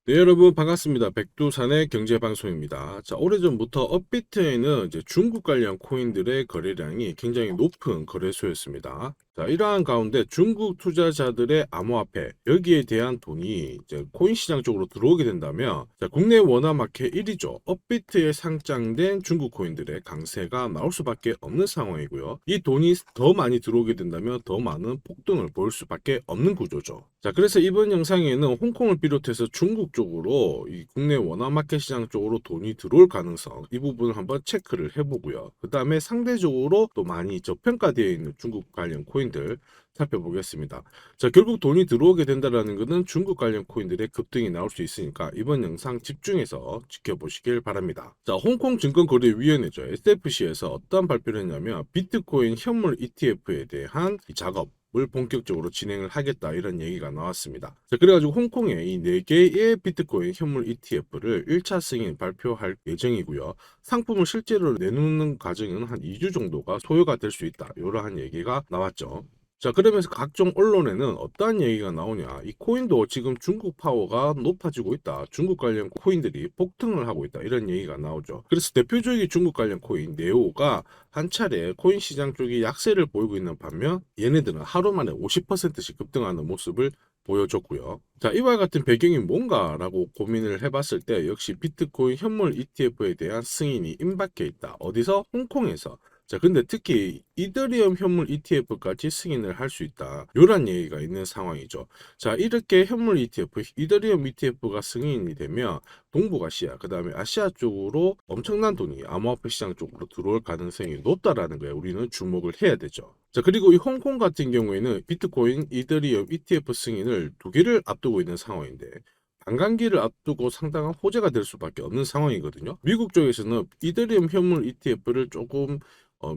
네, 여러분 반갑습니다. 백두산의 경제방송입니다. 자, 오래전부터 업비트에는 이제 중국 관련 코인들의 거래량이 굉장히 높은 거래소였습니다. 자, 이러한 가운데 중국 투자자들의 암호화폐, 여기에 대한 돈이 이제 코인 시장 쪽으로 들어오게 된다면, 자, 국내 원화마켓 1위죠. 업비트에 상장된 중국 코인들의 강세가 나올 수밖에 없는 상황이고요. 이 돈이 더 많이 들어오게 된다면 더 많은 폭등을 보일 수밖에 없는 구조죠. 자, 그래서 이번 영상에는 홍콩을 비롯해서 중국 쪽으로 이 국내 원화마켓 시장 쪽으로 돈이 들어올 가능성, 이 부분을 한번 체크를 해보고요. 그 다음에 상대적으로 또 많이 저평가되어 있는 중국 관련 코인들 살펴보겠습니다. 자, 결국 돈이 들어오게 된다는 것은 중국 관련 코인들의 급등이 나올 수 있으니까 이번 영상 집중해서 지켜보시길 바랍니다. 자, 홍콩 증권거래위원회죠. SFC에서 어떤 발표를 했냐면 비트코인 현물 ETF에 대한 이 작업 을 본격적으로 진행을 하겠다, 이런 얘기가 나왔습니다. 자, 그래가지고 홍콩에 이 4개의 비트코인 현물 ETF를 1차 승인 발표할 예정이고요. 상품을 실제로 내놓는 과정은 한 2주 정도가 소요가 될 수 있다, 이러한 얘기가 나왔죠. 자, 그러면서 각종 언론에는 어떠한 얘기가 나오냐, 이 코인도 지금 중국 파워가 높아지고 있다, 중국 관련 코인들이 폭등을 하고 있다, 이런 얘기가 나오죠. 그래서 대표적인 중국 관련 코인 네오가 한 차례 코인 시장 쪽이 약세를 보이고 있는 반면 얘네들은 하루 만에 50%씩 급등하는 모습을 보여줬고요. 자, 이와 같은 배경이 뭔가라고 고민을 해봤을 때 역시 비트코인 현물 ETF에 대한 승인이 임박해 있다. 어디서? 홍콩에서. 자, 근데 특히 이더리움 현물 ETF까지 승인을 할 수 있다, 이런 얘기가 있는 상황이죠. 자, 이렇게 현물 ETF, 이더리움 ETF가 승인이 되면 동북아시아, 그 다음에 아시아 쪽으로 엄청난 돈이 암호화폐 시장 쪽으로 들어올 가능성이 높다라는 거에 우리는 주목을 해야 되죠. 자, 그리고 이 홍콩 같은 경우에는 비트코인, 이더리움 ETF 승인을 두 개를 앞두고 있는 상황인데, 반감기를 앞두고 상당한 호재가 될 수밖에 없는 상황이거든요. 미국 쪽에서는 이더리움 현물 ETF를 조금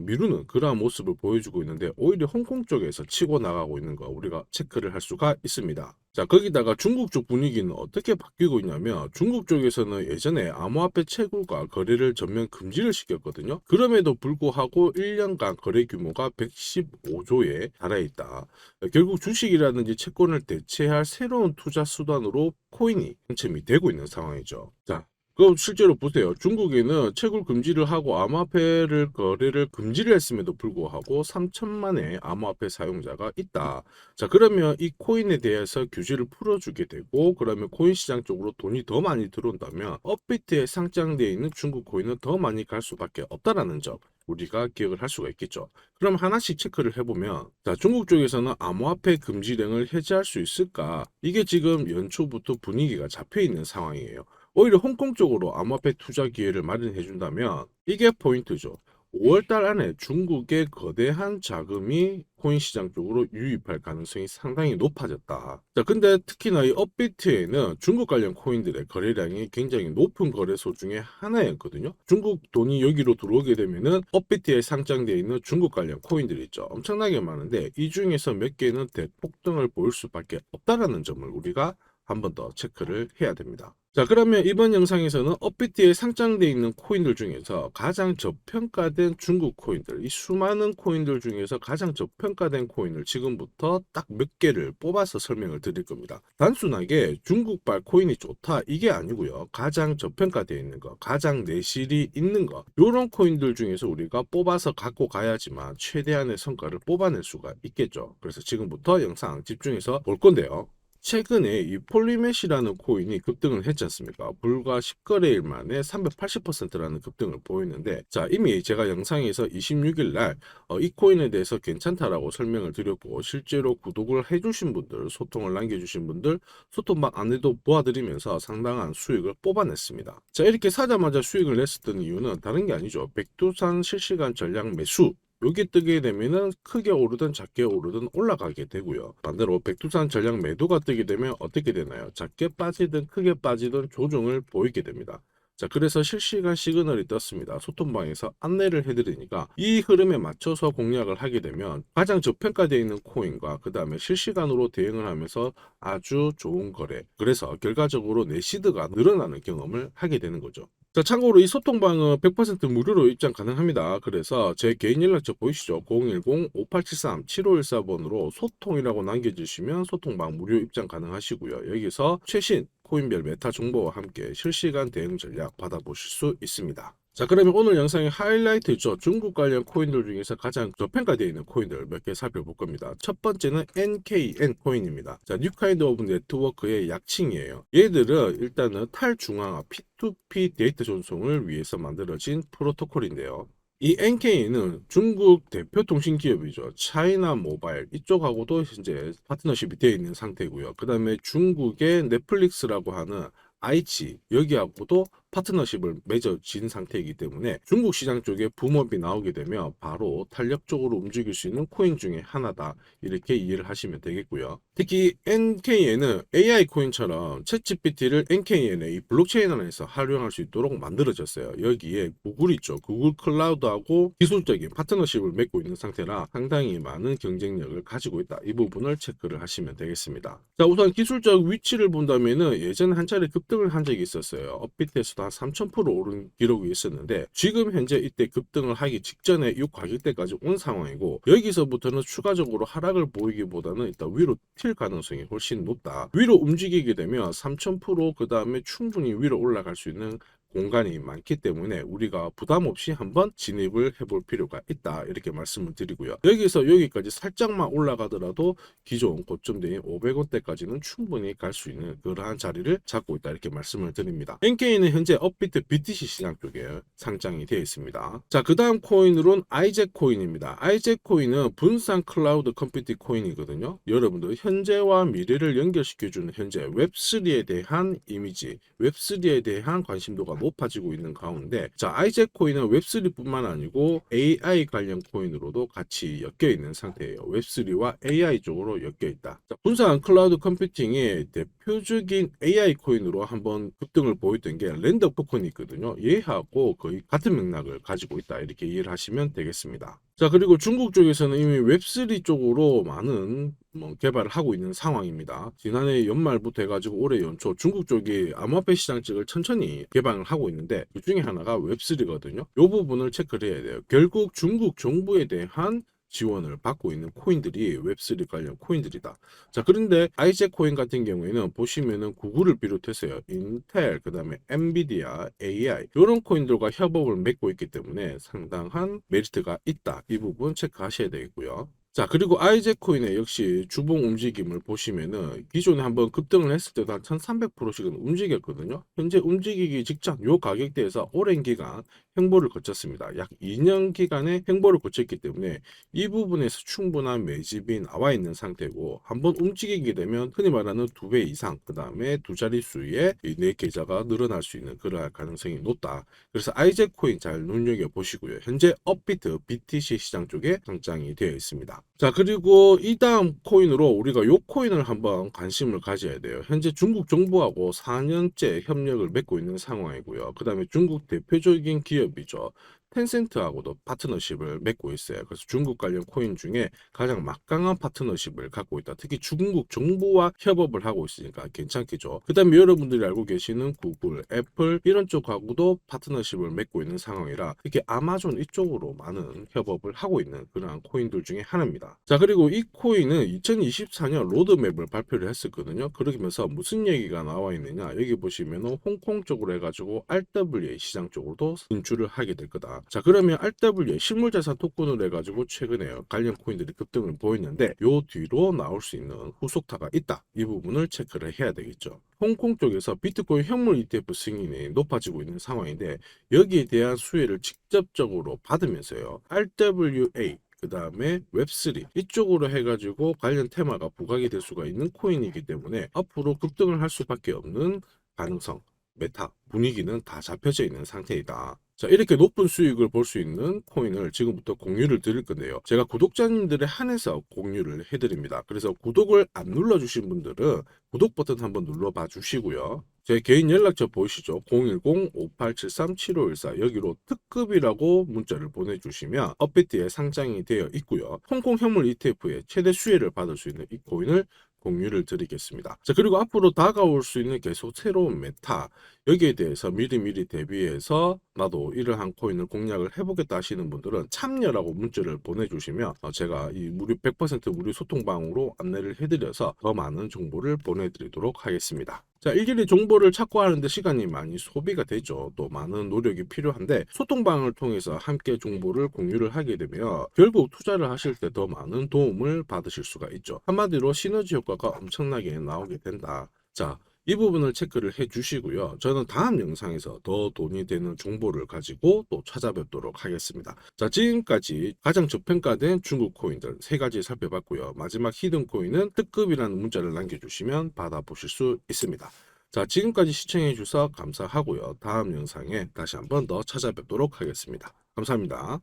미루는 그러한 모습을 보여주고 있는데, 오히려 홍콩 쪽에서 치고 나가고 있는 거 우리가 체크를 할 수가 있습니다. 자, 거기다가 중국 쪽 분위기는 어떻게 바뀌고 있냐면, 중국 쪽에서는 예전에 암호화폐 채굴과 거래를 전면 금지를 시켰거든요. 그럼에도 불구하고 1년간 거래 규모가 115조에 달해있다. 결국 주식이라든지 채권을 대체할 새로운 투자 수단으로 코인이 당첨이 되고 있는 상황이죠. 자, 그럼 실제로 보세요. 중국에는 채굴 금지를 하고 암호화폐를 거래를 금지를 했음에도 불구하고 3천만의 암호화폐 사용자가 있다. 자, 그러면 이 코인에 대해서 규제를 풀어주게 되고, 그러면 코인 시장 쪽으로 돈이 더 많이 들어온다면 업비트에 상장되어 있는 중국 코인은 더 많이 갈 수밖에 없다라는 점 우리가 기억을 할 수가 있겠죠. 그럼 하나씩 체크를 해보면, 자, 중국 쪽에서는 암호화폐 금지령을 해제할 수 있을까? 이게 지금 연초부터 분위기가 잡혀 있는 상황이에요. 오히려 홍콩 쪽으로 암호화폐 투자 기회를 마련해 준다면 이게 포인트죠. 5월달 안에 중국의 거대한 자금이 코인 시장 쪽으로 유입할 가능성이 상당히 높아졌다. 자, 근데 특히나 이 업비트에는 중국 관련 코인들의 거래량이 굉장히 높은 거래소 중에 하나였거든요. 중국 돈이 여기로 들어오게 되면은 업비트에 상장되어 있는 중국 관련 코인들이 있죠. 엄청나게 많은데 이 중에서 몇 개는 대폭등을 보일 수밖에 없다라는 점을 우리가 한 번 더 체크를 해야 됩니다. 자, 그러면 이번 영상에서는 업비트에 상장되어 있는 코인들 중에서 가장 저평가된 중국 코인들, 이 수많은 코인들 중에서 가장 저평가된 코인을 지금부터 딱 몇 개를 뽑아서 설명을 드릴 겁니다. 단순하게 중국발 코인이 좋다, 이게 아니고요. 가장 저평가되어 있는 거, 가장 내실이 있는 거, 이런 코인들 중에서 우리가 뽑아서 갖고 가야지만 최대한의 성과를 뽑아낼 수가 있겠죠. 그래서 지금부터 영상 집중해서 볼 건데요. 최근에 이 폴리메시라는 코인이 급등을 했지 않습니까? 불과 10거래일 만에 380%라는 급등을 보였는데, 자, 이미 제가 영상에서 26일 날 이 코인에 대해서 괜찮다라고 설명을 드렸고, 실제로 구독을 해주신 분들, 소통을 남겨주신 분들 소통방 안에도 보아드리면서 상당한 수익을 뽑아냈습니다. 자, 이렇게 사자마자 수익을 냈었던 이유는 다른 게 아니죠. 백두산 실시간 전략 매수, 여기 뜨게 되면은 크게 오르든 작게 오르든 올라가게 되고요. 반대로 백두산 전략 매도가 뜨게 되면 어떻게 되나요? 작게 빠지든 크게 빠지든 조정을 보이게 됩니다. 자, 그래서 실시간 시그널이 떴습니다. 소통방에서 안내를 해드리니까 이 흐름에 맞춰서 공략을 하게 되면 가장 저평가되어 있는 코인과 그 다음에 실시간으로 대응을 하면서 아주 좋은 거래, 그래서 결과적으로 내시드가 늘어나는 경험을 하게 되는 거죠. 자, 참고로 이 소통방은 100% 무료로 입장 가능합니다. 그래서 제 개인 연락처 보이시죠? 010-5873-7514번으로 소통이라고 남겨주시면 소통방 무료 입장 가능하시고요. 여기서 최신 코인별 메타 정보와 함께 실시간 대응 전략 받아보실 수 있습니다. 자, 그러면 오늘 영상의 하이라이트죠. 중국 관련 코인들 중에서 가장 저평가되어 있는 코인들 몇 개 살펴볼 겁니다. 첫 번째는 NKN 코인입니다. 자, 뉴 카인드 오브 네트워크의 약칭이에요. 얘들은 일단은 탈중앙화 P2P 데이터 전송을 위해서 만들어진 프로토콜인데요. 이 NK는 중국 대표 통신 기업이죠. 차이나 모바일 이쪽하고도 현재 파트너십이 되어 있는 상태고요. 그 다음에 중국의 넷플릭스라고 하는 아이치 여기하고도 파트너십을 맺어진 상태이기 때문에 중국 시장 쪽에 붐업이 나오게 되면 바로 탄력적으로 움직일 수 있는 코인 중에 하나다, 이렇게 이해를 하시면 되겠고요. 특히 NKN은 AI 코인처럼 챗GPT를 NKN의 이 블록체인 안에서 활용할 수 있도록 만들어졌어요. 여기에 구글 있죠. 구글 클라우드하고 기술적인 파트너십을 맺고 있는 상태라 상당히 많은 경쟁력을 가지고 있다. 이 부분을 체크를 하시면 되겠습니다. 자, 우선 기술적 위치를 본다면은 예전에 한 차례 급등을 한 적이 있었어요. 업비트에서도 한 3000% 오른 기록이 있었는데 지금 현재 이때 급등을 하기 직전에 이 가격대까지 온 상황이고, 여기서부터는 추가적으로 하락을 보이기보다는 일단 위로 튈 가능성이 훨씬 높다. 위로 움직이게 되면 3000% 그 다음에 충분히 위로 올라갈 수 있는 공간이 많기 때문에 우리가 부담 없이 한번 진입을 해볼 필요가 있다, 이렇게 말씀을 드리고요. 여기서 여기까지 살짝만 올라가더라도 기존 고점대인 500원대까지는 충분히 갈 수 있는 그러한 자리를 잡고 있다, 이렇게 말씀을 드립니다. NK는 현재 업비트 BTC 시장 쪽에 상장이 되어 있습니다. 자, 그 다음 코인으로는 IZ 코인입니다. IZ 코인은 분산 클라우드 컴퓨팅 코인이거든요. 여러분들 현재와 미래를 연결시켜주는 현재 웹3에 대한 이미지, 웹3에 대한 관심도가 높아지고 있는 가운데, 자, IZ 코인은 웹3뿐만 아니고 AI 관련 코인으로도 같이 엮여 있는 상태예요. 웹3와 AI 쪽으로 엮여 있다. 자, 분산 클라우드 컴퓨팅의 대표적인 AI 코인으로 한번 급등을 보였던 게 랜더 포콘이 있거든요. 얘하고 거의 같은 맥락을 가지고 있다, 이렇게 이해를 하시면 되겠습니다. 자, 그리고 중국 쪽에서는 이미 웹3 쪽으로 많은 개발을 하고 있는 상황입니다. 지난해 연말부터 해가지고 올해 연초 중국 쪽이 암호화폐 시장 쪽을 천천히 개방을 하고 있는데 그 중에 하나가 웹3거든요. 이 부분을 체크를 해야 돼요. 결국 중국 정부에 대한 지원을 받고 있는 코인들이 웹3 관련 코인들이다. 자, 그런데 IZ 코인 같은 경우에는 보시면은 구글을 비롯해서요, 인텔, 그 다음에 엔비디아, AI 이런 코인들과 협업을 맺고 있기 때문에 상당한 메리트가 있다. 이 부분 체크하셔야 되겠고요. 자, 그리고 IZ 코인의 역시 주봉 움직임을 보시면은 기존에 한번 급등을 했을 때도 한 1300%씩은 움직였거든요. 현재 움직이기 직전 요 가격대에서 오랜 기간 횡보를 거쳤습니다. 약 2년 기간의 횡보를 거쳤기 때문에 이 부분에서 충분한 매집이 나와 있는 상태고, 한번 움직이게 되면 흔히 말하는 2배 이상, 그 다음에 두 자릿수의 내 계좌가 늘어날 수 있는 그러한 가능성이 높다. 그래서 IZ 코인 잘 눈여겨보시고요. 현재 업비트 BTC 시장 쪽에 상장이 되어 있습니다. 자, 그리고 이 다음 코인으로 우리가 요 코인을 한번 관심을 가져야 돼요. 현재 중국 정부하고 4년째 협력을 맺고 있는 상황이고요. 그 다음에 중국 대표적인 기업이죠. 텐센트하고도 파트너십을 맺고 있어요. 그래서 중국 관련 코인 중에 가장 막강한 파트너십을 갖고 있다. 특히 중국 정부와 협업을 하고 있으니까 괜찮겠죠. 그 다음에 여러분들이 알고 계시는 구글, 애플 이런 쪽하고도 파트너십을 맺고 있는 상황이라 특히 아마존 이쪽으로 많은 협업을 하고 있는 그런 코인들 중에 하나입니다. 자, 그리고 이 코인은 2024년 로드맵을 발표를 했었거든요. 그러면서 무슨 얘기가 나와 있느냐, 여기 보시면 홍콩 쪽으로 해가지고 RWA 시장 쪽으로도 진출을 하게 될 거다. 자, 그러면 RWA 실물자산 토큰을 해가지고 최근에 관련 코인들이 급등을 보였는데 요 뒤로 나올 수 있는 후속타가 있다. 이 부분을 체크를 해야 되겠죠. 홍콩 쪽에서 비트코인 현물 ETF 승인이 높아지고 있는 상황인데 여기에 대한 수혜를 직접적으로 받으면서요, RWA 그 다음에 웹3 이쪽으로 해가지고 관련 테마가 부각이 될 수가 있는 코인이기 때문에 앞으로 급등을 할 수밖에 없는 가능성, 메타 분위기는 다 잡혀져 있는 상태이다. 자, 이렇게 높은 수익을 볼 수 있는 코인을 지금부터 공유를 드릴 건데요. 제가 구독자님들에 한해서 공유를 해드립니다. 그래서 구독을 안 눌러주신 분들은 구독 버튼 한번 눌러봐 주시고요. 제 개인 연락처 보이시죠? 010-5873-7514 여기로 특급이라고 문자를 보내주시면 업비트에 상장이 되어 있고요. 홍콩 현물 ETF의 최대 수혜를 받을 수 있는 이 코인을 공유를 드리겠습니다. 자, 그리고 앞으로 다가올 수 있는 계속 새로운 메타 여기에 대해서 미리미리 대비해서 나도 이러한 코인을 공략을 해보겠다 하시는 분들은 참여라고 문자를 보내주시면 제가 이 무료 100% 무료 소통방으로 안내를 해드려서 더 많은 정보를 보내드리도록 하겠습니다. 자, 일일이 정보를 찾고 하는데 시간이 많이 소비가 되죠. 또 많은 노력이 필요한데 소통방을 통해서 함께 정보를 공유를 하게 되면 결국 투자를 하실 때 더 많은 도움을 받으실 수가 있죠. 한마디로 시너지 효과가 엄청나게 나오게 된다. 자, 이 부분을 체크를 해 주시고요. 저는 다음 영상에서 더 돈이 되는 정보를 가지고 또 찾아뵙도록 하겠습니다. 자, 지금까지 가장 저평가된 중국 코인들 3가지 살펴봤고요. 마지막 히든 코인은 특급이라는 문자를 남겨주시면 받아보실 수 있습니다. 자, 지금까지 시청해 주셔서 감사하고요. 다음 영상에 다시 한번 더 찾아뵙도록 하겠습니다. 감사합니다.